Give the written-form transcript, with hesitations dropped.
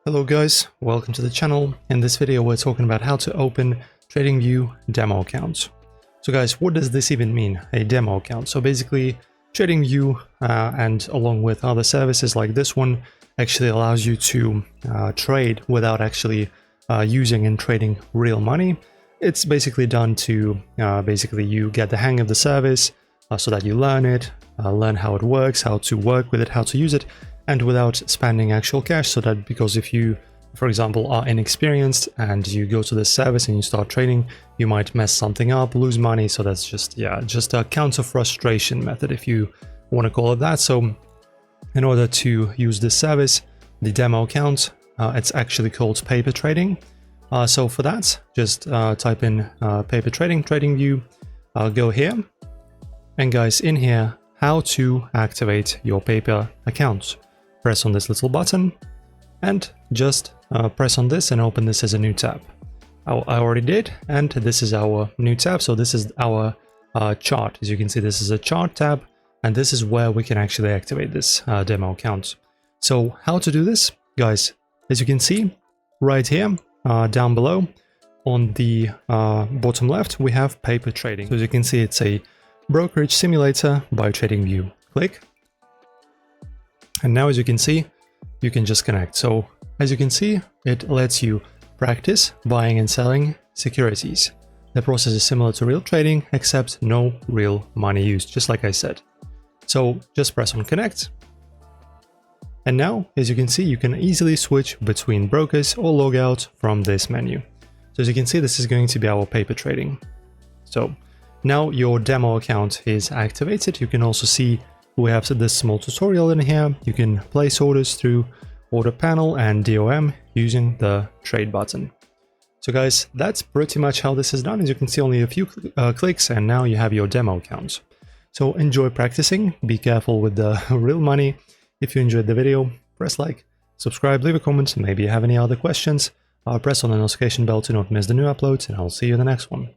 Hello guys, welcome to the channel. In this video we're talking about how to open TradingView demo accounts. So guys, what does this even mean, a demo account? So basically TradingView and along with other services like this one actually allows you to trade without actually using and trading real money. It's basically done to basically you get the hang of the service so that you learn it, learn how it works, how to work with it, how to use it, and without spending actual cash, so that because if you, for example, are inexperienced and you go to this service and you start trading, you might mess something up, lose money. So that's just a counter frustration method, if you want to call it that. So in order to use this service, the demo account, it's actually called paper trading. So for that, just type in paper trading, TradingView, go here, and guys, in here, how to activate your paper account. Press on this little button and just press on this and open this as a new tab. I already did, and this is our new tab. So this is our chart. As you can see, this is a chart tab, and this is where we can actually activate this demo account. So how to do this, guys? As you can see right here, down below on the bottom left, we have paper trading. So as you can see, it's a brokerage simulator by TradingView. Click. And now, as you can see, you can just connect. So as you can see, it lets you practice buying and selling securities. The process is similar to real trading, except no real money used, just like I said. So just press on connect. And now, as you can see, you can easily switch between brokers or log out from this menu. So as you can see, this is going to be our paper trading. So now your demo account is activated. You can also see we have this small tutorial in here. You can place orders through order panel and DOM using the trade button. So guys, that's pretty much how this is done. As you can see, only a few clicks and now you have your demo account. So enjoy practicing, be careful with the real money. If you enjoyed the video, press like, subscribe, leave a comment, maybe you have any other questions. Press on the notification bell to not miss the new uploads, and I'll see you in the next one.